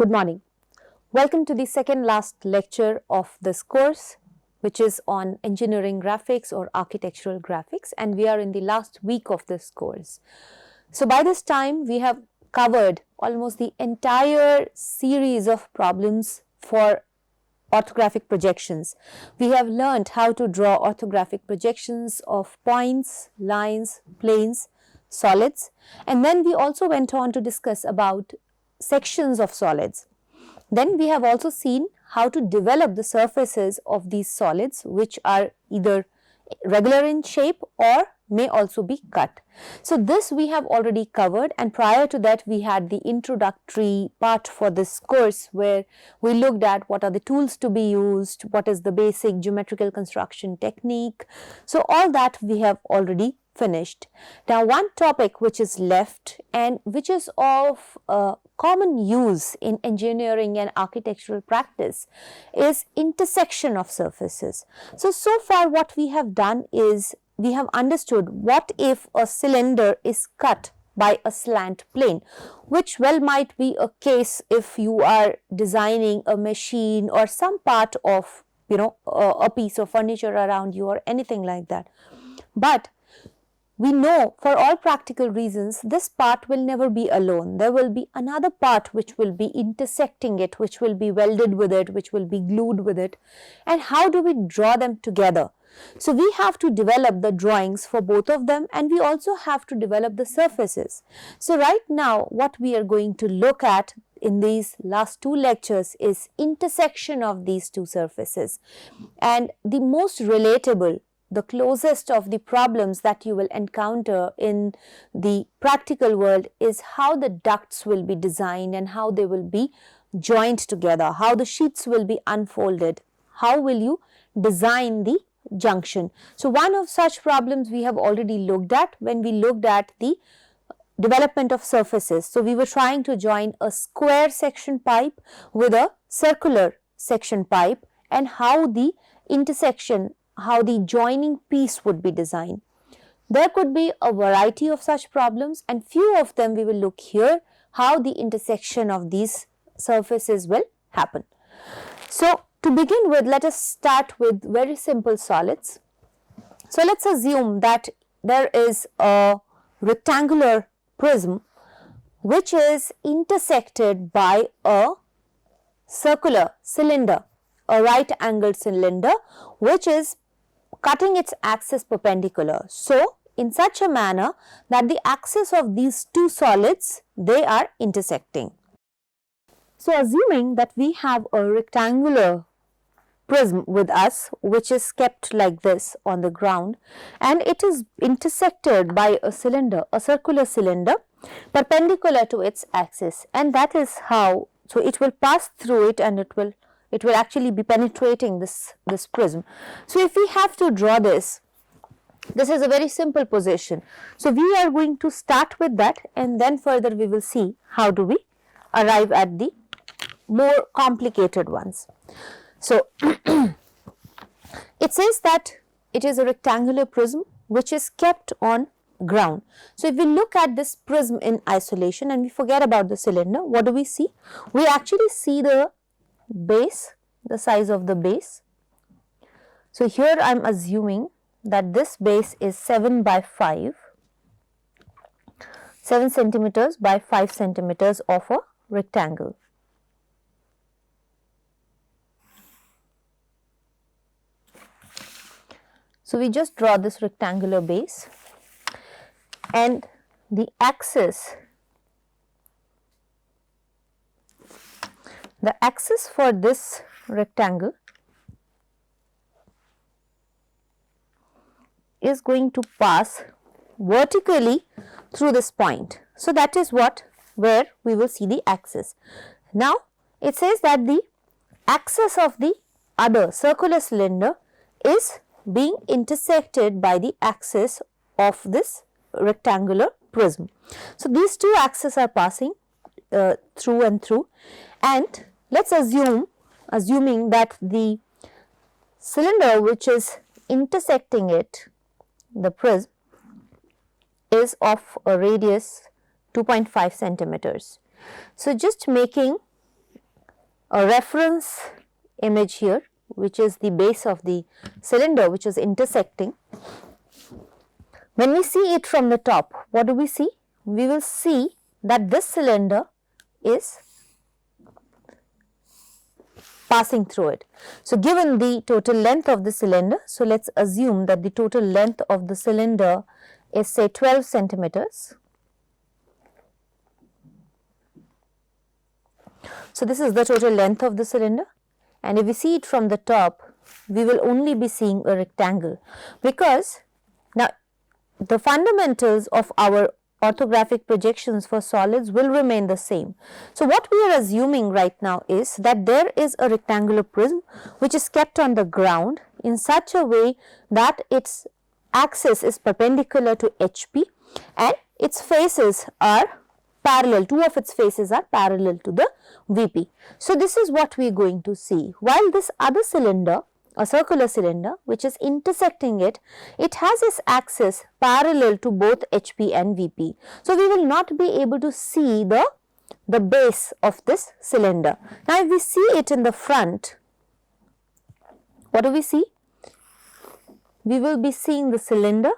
Good morning. Welcome to the second last lecture of this course, which is on engineering graphics or architectural graphics, and we are in the last week of this course. So by this time we have covered almost the entire series of problems for orthographic projections. We have learned how to draw orthographic projections of points, lines, planes, solids, and then we also went on to discuss about sections of solids. Then we have also seen how to develop the surfaces of these solids, which are either regular in shape or may also be cut. So this we have already covered, and prior to that we had the introductory part for this course where we looked at what are the tools to be used, what is the basic geometrical construction technique. So all that we have already finished. Now one topic which is left and which is of common use in engineering and architectural practice is intersection of surfaces. So far what we have done is we have understood what if a cylinder is cut by a slant plane, which well might be a case if you are designing a machine or some part of a piece of furniture around you or anything like that. But we know for all practical reasons this part will never be alone. There will be another part which will be intersecting it, which will be welded with it, which will be glued with it. And how do we draw them together? So we have to develop the drawings for both of them, and we also have to develop the surfaces. So right now what we are going to look at in these last two lectures is intersection of these two surfaces. And the most relatable, the closest of the problems that you will encounter in the practical world is how the ducts will be designed and how they will be joined together, how the sheets will be unfolded, how will you design the junction. So one of such problems we have already looked at when we looked at the development of surfaces. So we were trying to join a square section pipe with a circular section pipe and how the intersection, how the joining piece would be designed. There could be a variety of such problems, and few of them we will look here, how the intersection of these surfaces will happen. So to begin with, let us start with very simple solids. So let's assume that there is a rectangular prism which is intersected by a circular cylinder, a right angled cylinder which is cutting its axis perpendicular. So in such a manner that the axis of these two solids, they are intersecting. So assuming that we have a rectangular prism with us which is kept like this on the ground, and it is intersected by a cylinder, a circular cylinder perpendicular to its axis, and that is how, so it will pass through it and it will actually be penetrating this prism. So if we have to draw this is a very simple position. So we are going to start with that, and then further we will see how do we arrive at the more complicated ones. So it says that it is a rectangular prism which is kept on ground. So if we look at this prism in isolation and we forget about the cylinder, what do we see? We actually see the base, the size of the base. So here I am assuming that this base is 7 centimeters by 5 centimeters of a rectangle. So we just draw this rectangular base, and the axis for this rectangle is going to pass vertically through this point. So that is where we will see the axis. Now it says that the axis of the other circular cylinder is being intersected by the axis of this rectangular prism. So these two axes are passing through and through, and let's assuming that the cylinder which is intersecting it, the prism, is of a radius 2.5 centimeters. So just making a reference image here, which is the base of the cylinder which is intersecting. When we see it from the top, what do we see? We will see that this cylinder is passing through it. So, given the total length of the cylinder, so let us assume that the total length of the cylinder is say 12 centimeters. So, this is the total length of the cylinder, and if we see it from the top, we will only be seeing a rectangle, because now the fundamentals of our orthographic projections for solids will remain the same. So, what we are assuming right now is that there is a rectangular prism which is kept on the ground in such a way that its axis is perpendicular to HP and its faces are parallel, two of its faces are parallel to the VP. So, this is what we are going to see, while this other cylinder, a circular cylinder which is intersecting it, it has its axis parallel to both HP and VP. So, we will not be able to see the base of this cylinder. Now, if we see it in the front, what do we see? We will be seeing the cylinder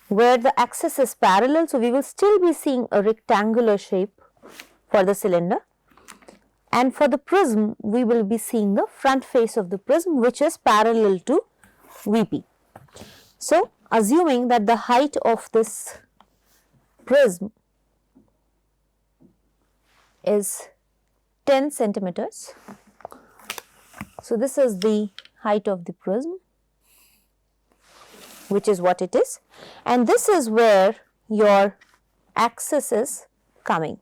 where the axis is parallel. So, we will still be seeing a rectangular shape for the cylinder. And for the prism, we will be seeing the front face of the prism which is parallel to VP. So, assuming that the height of this prism is 10 centimeters. So, this is the height of the prism, which is what it is, and this is where your axis is coming.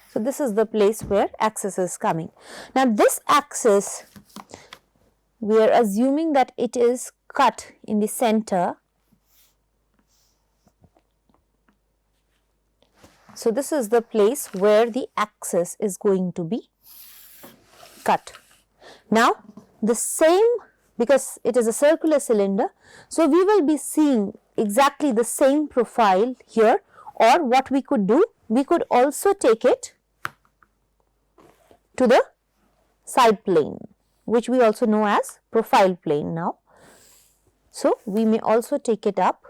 So, this is the place where axis is coming. Now, this axis, we are assuming that it is cut in the center. So, this is the place where the axis is going to be cut. Now, the same, because it is a circular cylinder, so we will be seeing exactly the same profile here, or what we could do, we could also take it to the side plane, which we also know as profile plane now. So, we may also take it up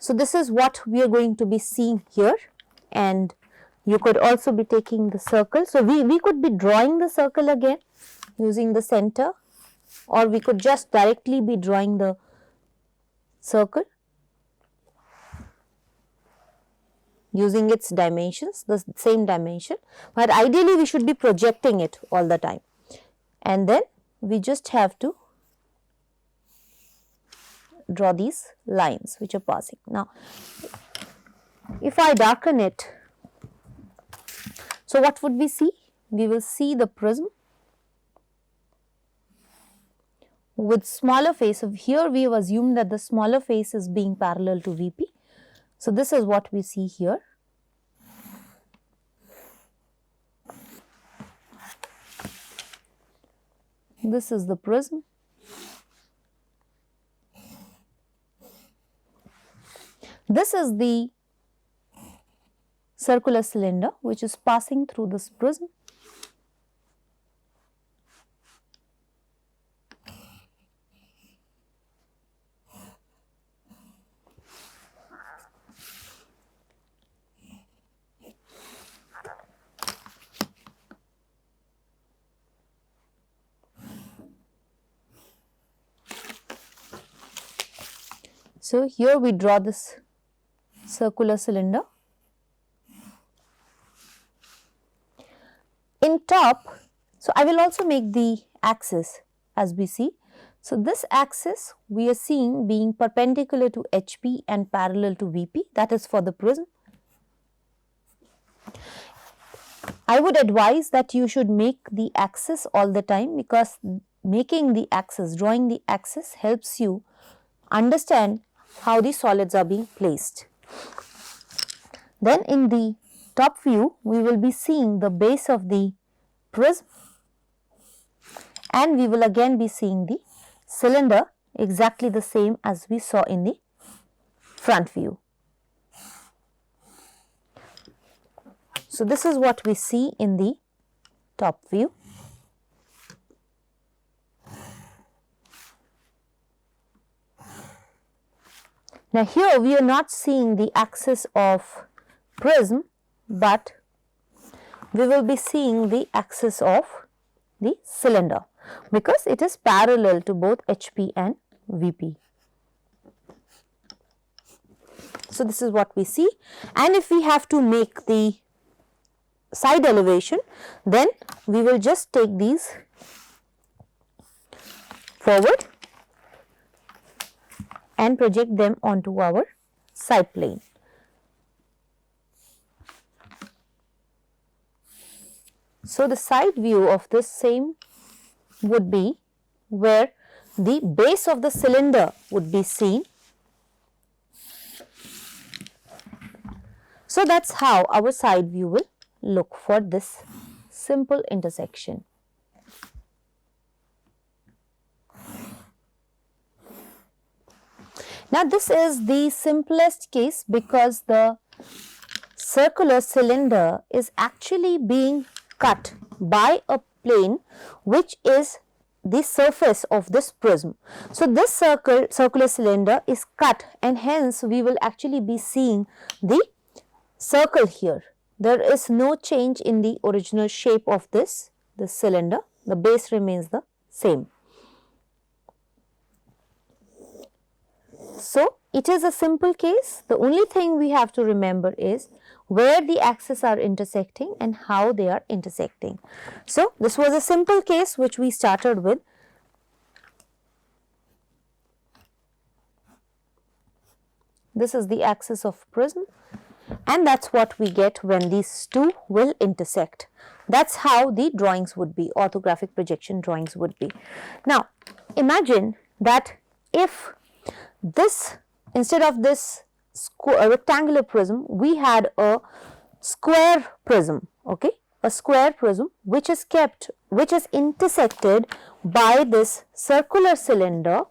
So, this is what we are going to be seeing here, and you could also be taking the circle. So, we could be drawing the circle again using the center, or we could just directly be drawing the circle using its dimensions, the same dimension, but ideally we should be projecting it all the time, and then we just have to draw these lines which are passing. Now, if I darken it, so what would we see? We will see the prism with smaller face. Of here we have assumed that the smaller face is being parallel to VP. So, this is what we see here. This is the prism. This is the circular cylinder which is passing through this prism. So, here we draw this circular cylinder. In top, so I will also make the axis as we see. So, this axis we are seeing being perpendicular to HP and parallel to VP, that is for the prism. I would advise that you should make the axis all the time, because making the axis, drawing the axis helps you understand how the solids are being placed. Then in the top view, we will be seeing the base of the prism, and we will again be seeing the cylinder exactly the same as we saw in the front view. So, this is what we see in the top view. Now, here we are not seeing the axis of prism, but we will be seeing the axis of the cylinder, because it is parallel to both HP and VP. So, this is what we see, and if we have to make the side elevation, then we will just take these forward and project them onto our side plane. So, the side view of this same would be where the base of the cylinder would be seen. So, that is how our side view will look for this simple intersection. Now, this is the simplest case because the circular cylinder is actually being cut by a plane which is the surface of this prism. So, this circular cylinder is cut, and hence we will actually be seeing the circle here. There is no change in the original shape of this cylinder, the base remains the same. So, it is a simple case. The only thing we have to remember is where the axes are intersecting and how they are intersecting. So, this was a simple case which we started with. This is the axis of prism, and that is what we get when these two will intersect. That is how the drawings would be, orthographic projection drawings would be. Now, imagine that if this, instead of this rectangular prism, we had a square prism, okay, a square prism which is intersected by this circular cylinder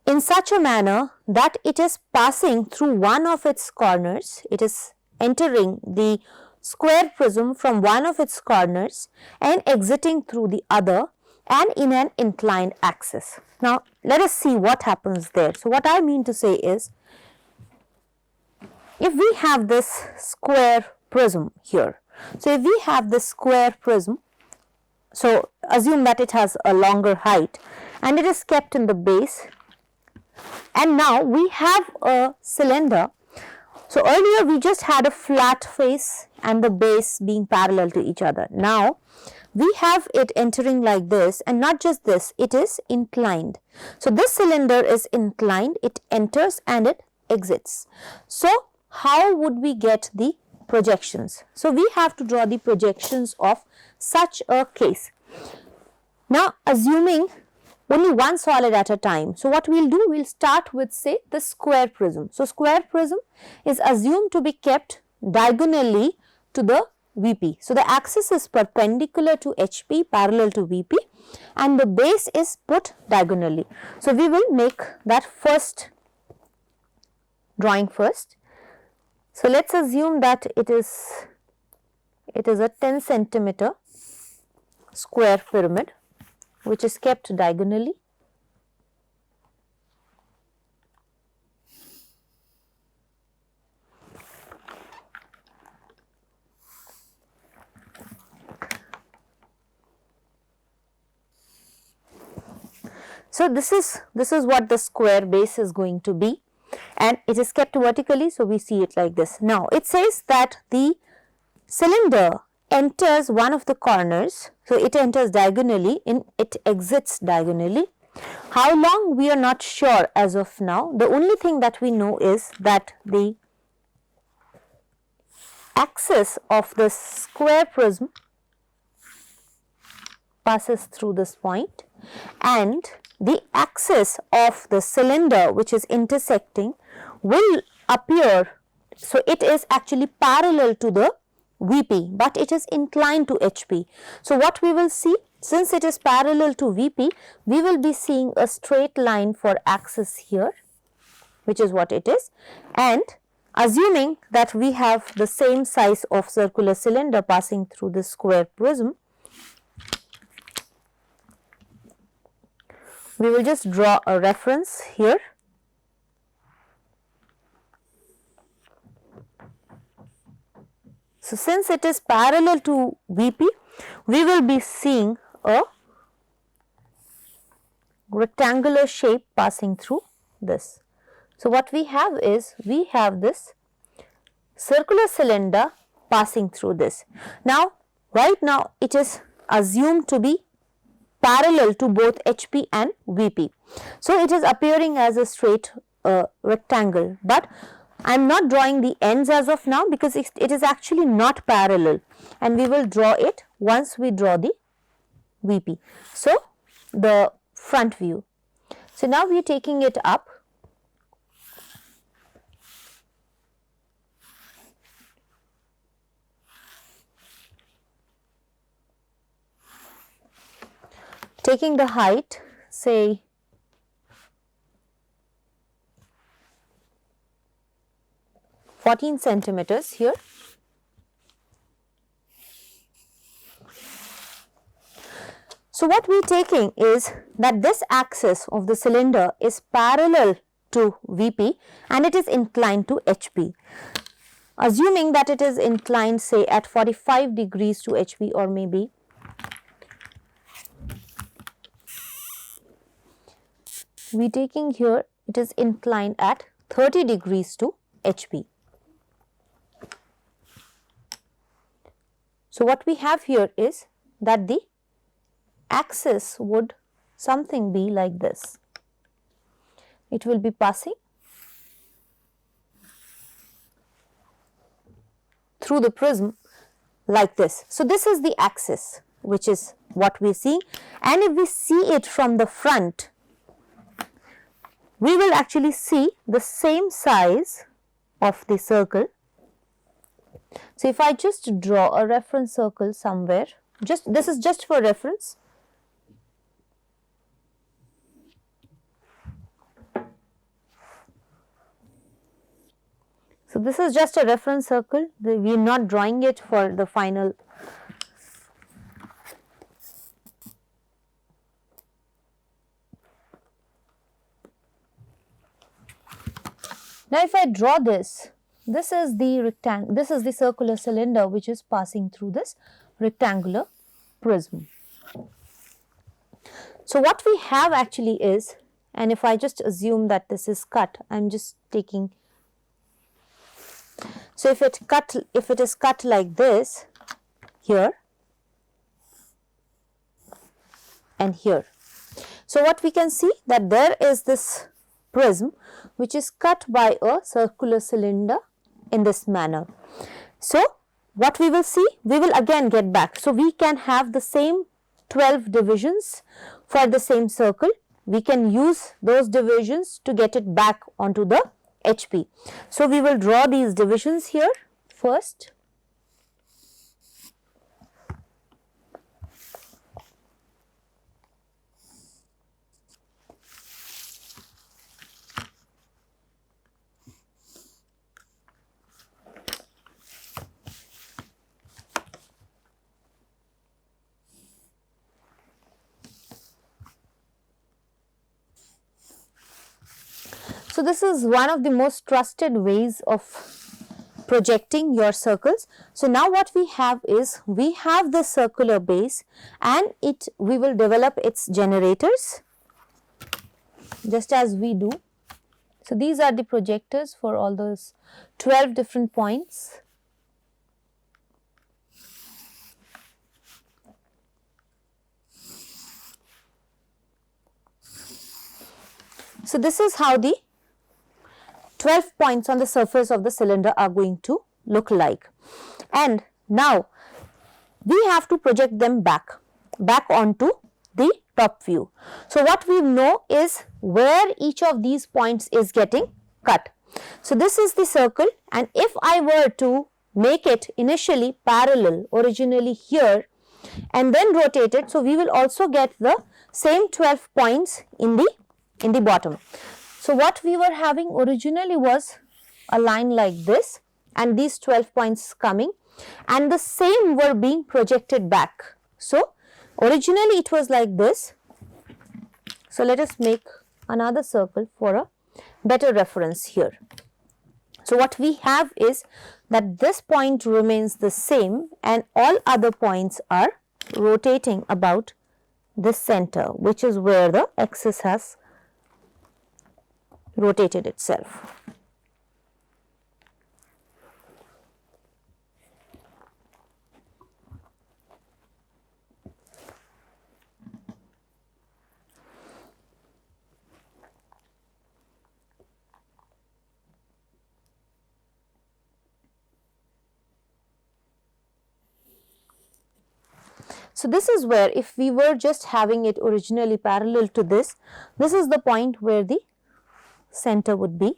in such a manner that it is passing through one of its corners. It is entering the square prism from one of its corners and exiting through the other, and in an inclined axis. Now, let us see what happens there. So, what I mean to say is, if we have this square prism here, so if we have this square prism, so assume that it has a longer height and it is kept in the base, and now we have a cylinder. So, earlier we just had a flat face and the base being parallel to each other. Now, we have it entering like this, and not just this, it is inclined. So, this cylinder is inclined, it enters and it exits. So, how would we get the projections? So, we have to draw the projections of such a case. Now, assuming only one solid at a time. So, what we will do, we will start with, say, the square prism. So, square prism is assumed to be kept diagonally to the VP. So, the axis is perpendicular to HP, parallel to VP, and the base is put diagonally. So, we will make that first drawing first. So, let us assume that it is a 10 centimeter square pyramid which is kept diagonally. So, this is what the square base is going to be, and it is kept vertically. So, we see it like this. Now, it says that the cylinder enters one of the corners. So, it enters diagonally, it exits diagonally. How long, we are not sure as of now. The only thing that we know is that the axis of the square prism passes through this point, and the axis of the cylinder which is intersecting will appear. So, it is actually parallel to the VP, but it is inclined to HP. So, what we will see, since it is parallel to VP, we will be seeing a straight line for axis here, which is what it is, and Assuming that we have the same size of circular cylinder passing through this square prism, we will just draw a reference here. So, since it is parallel to VP, we will be seeing a rectangular shape passing through this. So, what we have is, we have this circular cylinder passing through this. Now, right now it is assumed to be parallel to both HP and VP. So, it is appearing as a straight rectangle, but I am not drawing the ends as of now because it is actually not parallel, and we will draw it once we draw the VP. So, the front view. So, now we are taking it up. Taking the height, say 14 centimeters here. So, what we are taking is that this axis of the cylinder is parallel to VP and it is inclined to HP. Assuming that it is inclined, say at 45 degrees to HP, or maybe we taking here it is inclined at 30 degrees to HP. So, what we have here is that the axis would something be like this. It will be passing through the prism like this. So, this is the axis which is what we see, and if we see it from the front, we will actually see the same size of the circle. So, if I just draw a reference circle somewhere, this is just for reference. So, this is just a reference circle, we are not drawing it for the final. Now, if I draw this is the circular cylinder which is passing through this rectangular prism. So, what we have actually is, and if I just assume that this is cut, I am just taking. So, if it is cut like this here and here. So, what we can see that there is this prism which is cut by a circular cylinder in this manner. So, what we will see, we will again get back. So, we can have the same 12 divisions for the same circle. We can use those divisions to get it back onto the HP. So, we will draw these divisions here first. So, this is one of the most trusted ways of projecting your circles. So, now what we have is, we have the circular base and we will develop its generators just as we do. So, these are the projectors for all those 12 different points. So, this is how the 12 points on the surface of the cylinder are going to look like, and now we have to project them back onto the top view. So, what we know is where each of these points is getting cut. So, this is the circle, and if I were to make it initially parallel originally here and then rotate it, so we will also get the same 12 points in the bottom. So, what we were having originally was a line like this and these 12 points coming, and the same were being projected back. So, originally it was like this. So, let us make another circle for a better reference here. So, what we have is that this point remains the same and all other points are rotating about this center, which is where the axis has rotated itself. So, this is where if we were just having it originally parallel to this is the point where the center would be,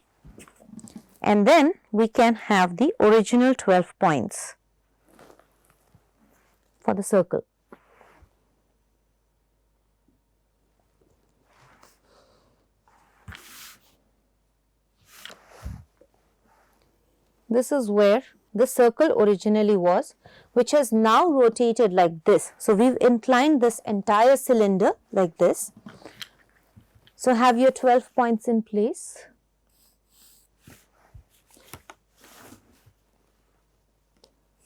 and then we can have the original 12 points for the circle. This is where the circle originally was, which has now rotated like this. So, we have inclined this entire cylinder like this. So, have your 12 points in place.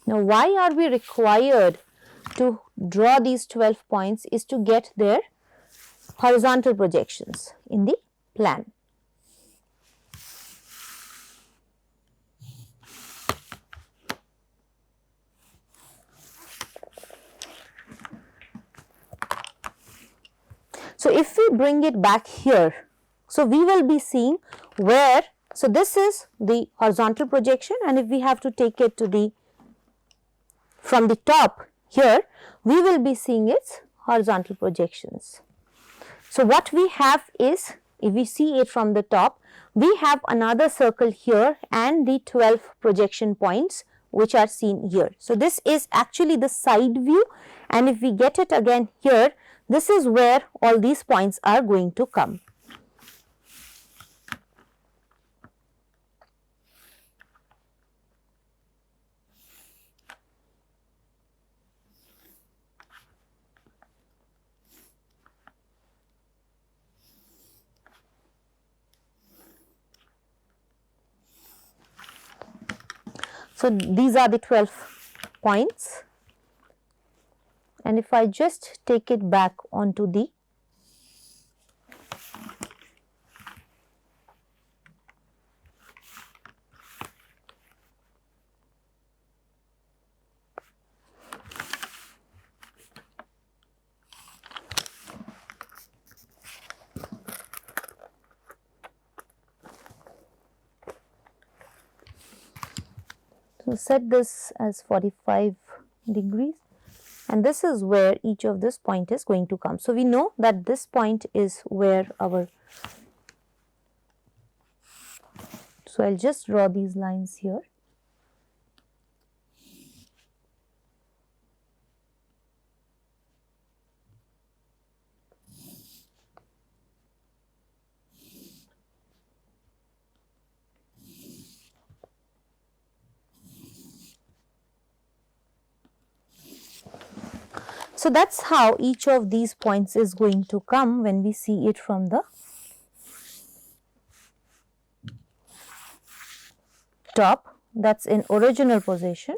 Now, why are we required to draw these 12 points is to get their horizontal projections in the plan. So, if we bring it back here, so we will be seeing where, so this is the horizontal projection, and if we have to take it to the, from the top here, we will be seeing its horizontal projections. So, what we have is, if we see it from the top, we have another circle here and the 12 projection points which are seen here. So, this is actually the side view, and if we get it again here, this is where all these points are going to come. So, these are the 12 points, and if I just take it back onto the so set this as 45 degrees, and this is where each of this point is going to come. So, we know that this point is where our, so I will just draw these lines here. So, that is how each of these points is going to come when we see it from the top, that is in original position.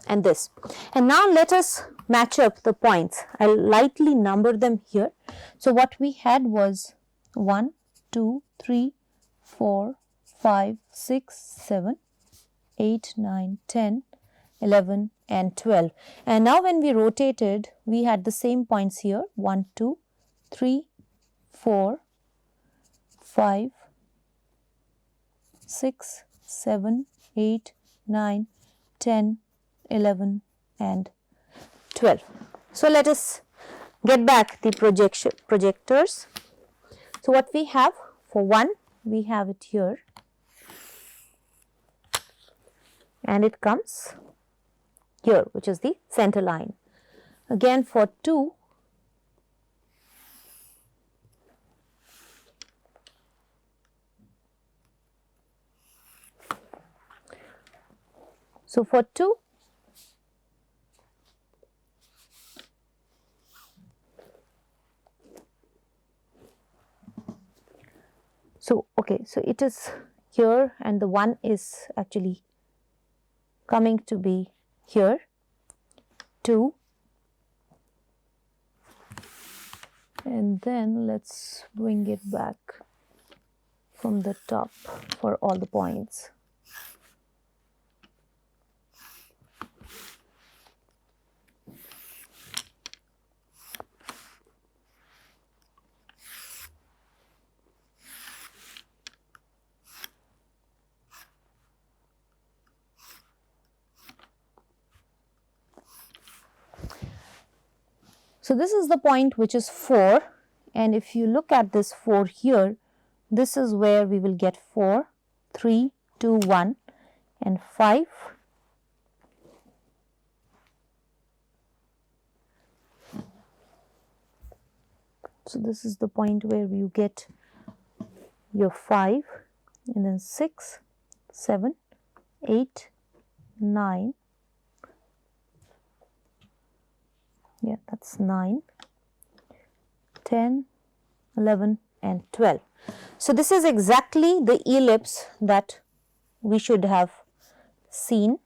And this, and now let us match up the points. I will lightly number them here. So, what we had was 1, 2, 3, 4, 5, 6, 7, 8, 9, 10, 11 and 12. And now, when we rotated, we had the same points here 1, 2, 3, 4, 5, 6, 7, 8, 9, 10, 11 and 12. So let us get back the projectors. So what we have for 1, we have it here and it comes here, which is the center line. Again for 2, so for 2, so okay, so it is here and the 1 is actually coming to be here, 2, and then let's bring it back from the top for all the points. So this is the point which is 4, and if you look at this 4 here, this is where we will get 4, 3, 2, 1 and 5. So this is the point where you get your 5 and then 6, 7, 8, 9. Yeah, that's 9, 10, 11 and 12. So this is exactly the ellipse that we should have seen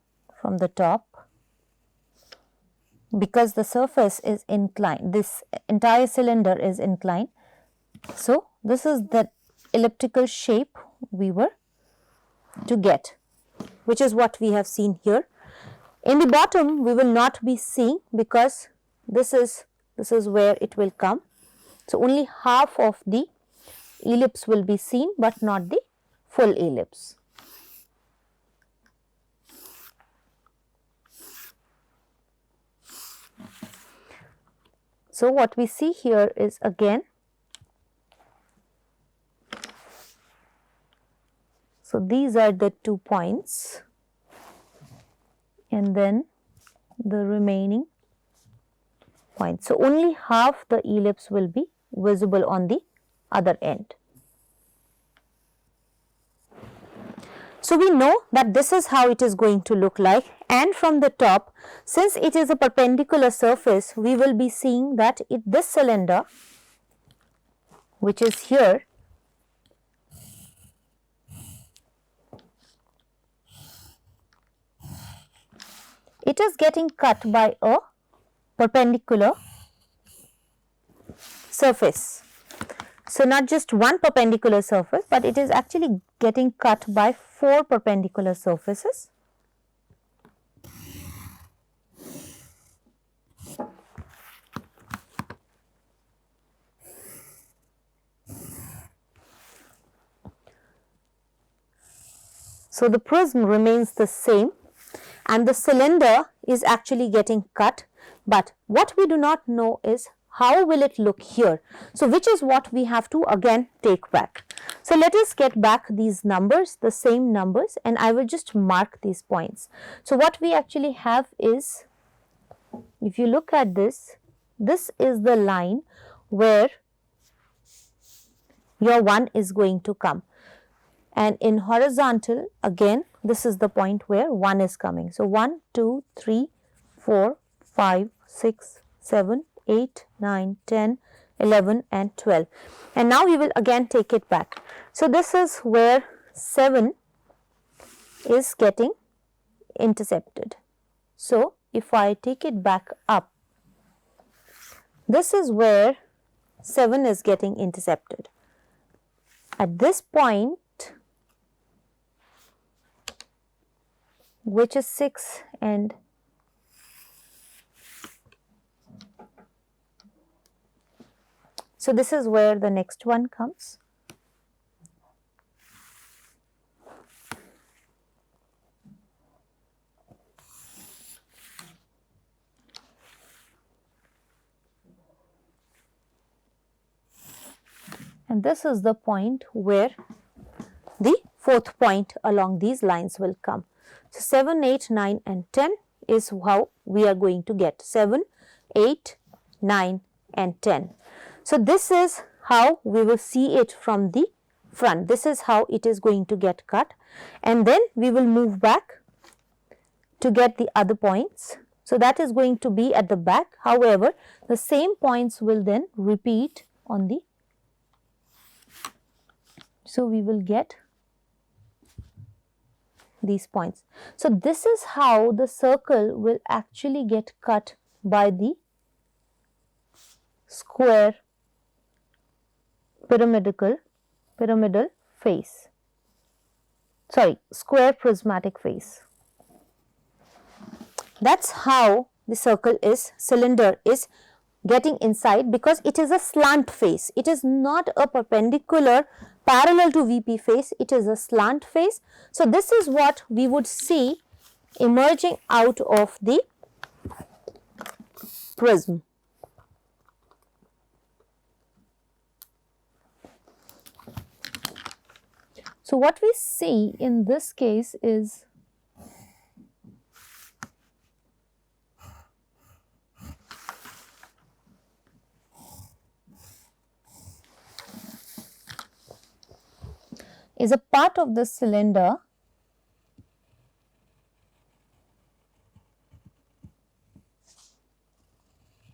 from the top, because the surface is inclined, this entire cylinder is inclined. So this is the elliptical shape we were to get, which is what we have seen here. In the bottom we will not be seeing, because this is where it will come. So only half of the ellipse will be seen, but not the full ellipse. So what we see here is again, so these are the 2 points and then the remaining points. So only half the ellipse will be visible on the other end. So we know that this is how it is going to look like, and from the top, since it is a perpendicular surface, we will be seeing that this cylinder, which is here, it is getting cut by a perpendicular surface. So not just one perpendicular surface, but it is actually getting cut by 4 perpendicular surfaces. So the prism remains the same and the cylinder is actually getting cut, but what we do not know is how will it look here. So which is what we have to again take back. So let us get back these numbers, the same numbers, and I will just mark these points. So what we actually have is, if you look at this, this is the line where your 1 is going to come, and in horizontal again this is the point where 1 is coming. So 1, 2, 3, 4, 5, 6, 7, 8, 9, 10, 11 and 12, and now we will again take it back. So this is where 7 is getting intercepted. So if I take it back up, this is where 7 is getting intercepted. At this point, which is 6 and so this is where the next one comes. and this is the point where the fourth point along these lines will come. So, 7, 8, 9 and 10 is how we are going to get 7, 8, 9 and 10. So, this is how we will see it from the front. This is how it is going to get cut, and then we will move back to get the other points. So, that is going to be at the back. However, the same points will then repeat on the, so we will get these points. So, this is how the circle will actually get cut by the square pyramidal face, square prismatic face. That is how the cylinder is getting inside, because it is a slant face. It is not a perpendicular parallel to VP face, it is a slant face. So, this is what we would see emerging out of the prism. So, what we see in this case is a part of the cylinder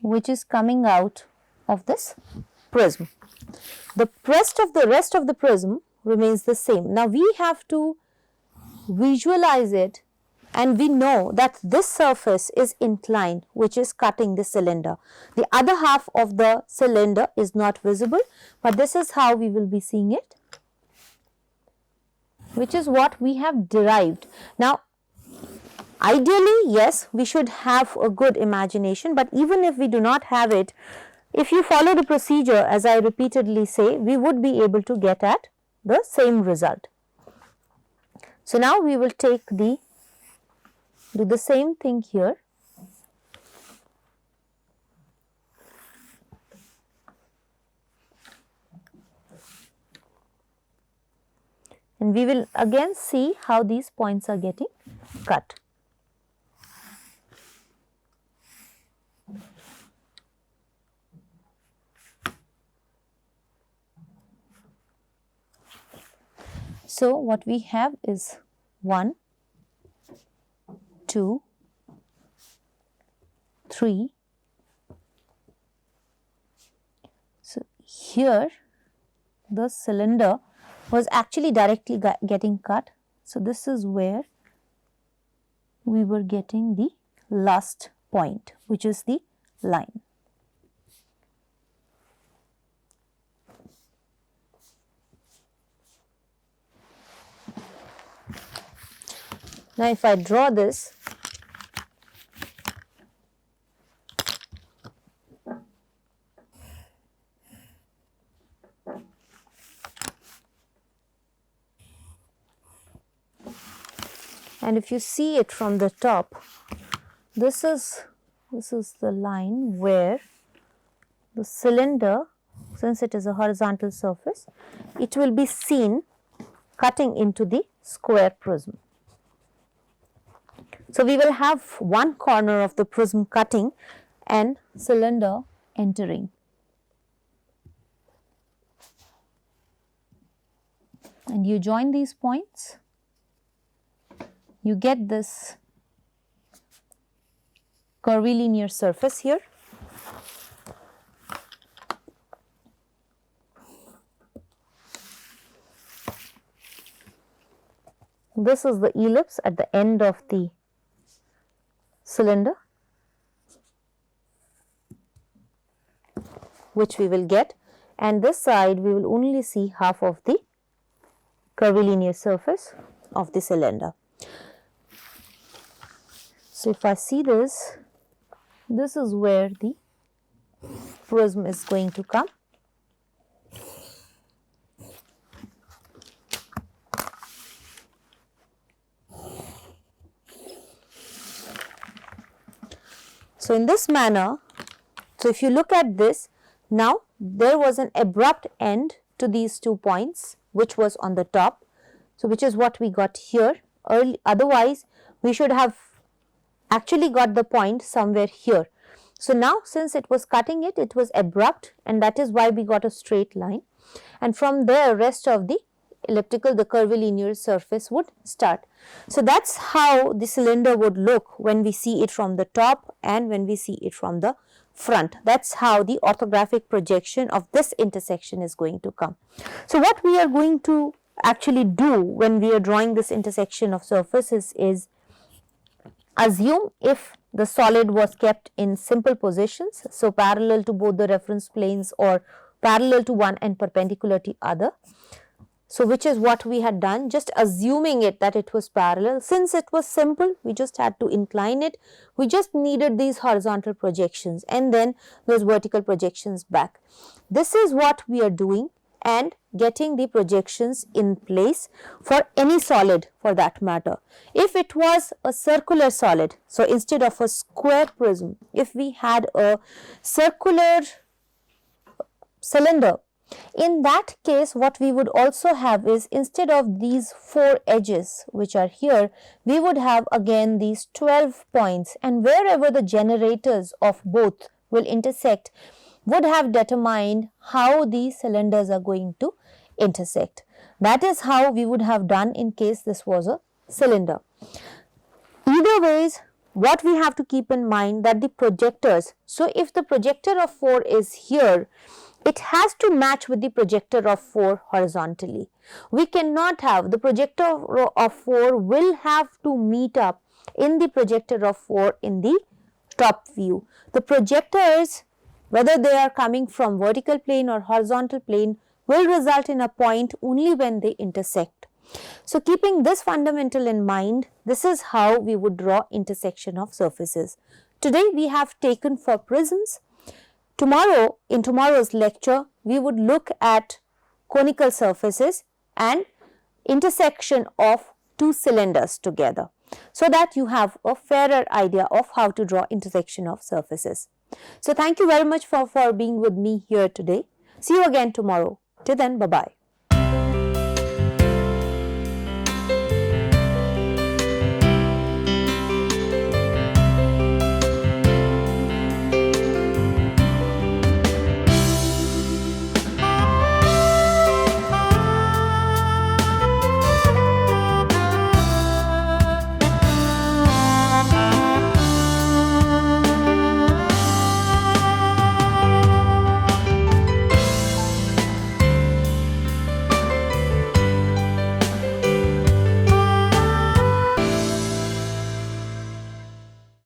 which is coming out of this prism. The rest of the prism remains the same. Now, we have to visualize it, and we know that this surface is inclined, which is cutting the cylinder. The other half of the cylinder is not visible, but this is how we will be seeing it, which is what we have derived. Now, ideally, yes, we should have a good imagination, but even if we do not have it, if you follow the procedure, as I repeatedly say, we would be able to get at the same result. So, now we will do the same thing here. And we will again see how these points are getting cut. So, what we have is 1, 2, 3. So, here the cylinder was actually directly getting cut. So, this is where we were getting the last point, which is the line. Now, if I draw this, and if you see it from the top, this is the line where the cylinder, since it is a horizontal surface, it will be seen cutting into the square prism. So, we will have one corner of the prism cutting and cylinder entering. And you join these points, you get this curvilinear surface here. This is the ellipse at the end of the cylinder, which we will get, and this side we will only see half of the curvilinear surface of the cylinder. So, if I see this, this is where the prism is going to come. So, in this manner, so if you look at this, now there was an abrupt end to these 2 points which was on the top. So, which is what we got here. Otherwise, we should have actually got the point somewhere here. So, now since it was cutting it, it was abrupt, and that is why we got a straight line, and from there rest of the elliptical, the curvilinear surface would start. So, that is how the cylinder would look when we see it from the top and when we see it from the front. That is how the orthographic projection of this intersection is going to come. So, what we are going to actually do when we are drawing this intersection of surfaces is assume if the solid was kept in simple positions, so parallel to both the reference planes or parallel to one and perpendicular to other. So, which is what we had done, just assuming it that it was parallel. Since it was simple, we just had to incline it, we just needed these horizontal projections and then those vertical projections back. This is what we are doing and getting the projections in place for any solid for that matter. If it was a circular solid, so instead of a square prism, if we had a circular cylinder, in that case what we would also have is, instead of these 4 edges which are here, we would have again these 12 points, and wherever the generators of both will intersect would have determined how these cylinders are going to intersect. That is how we would have done in case this was a cylinder. Either ways, what we have to keep in mind that the projectors, so if the projector of 4 is here, it has to match with the projector of 4 horizontally. We cannot have, the projector of 4 will have to meet up in the projector of 4 in the top view. The projectors, whether they are coming from vertical plane or horizontal plane, will result in a point only when they intersect. So, keeping this fundamental in mind, this is how we would draw intersection of surfaces. Today we have taken for prisms. Tomorrow, in tomorrow's lecture, we would look at conical surfaces and intersection of 2 cylinders together, so that you have a fairer idea of how to draw intersection of surfaces. So, thank you very much for being with me here today. See you again tomorrow. Till then, bye-bye.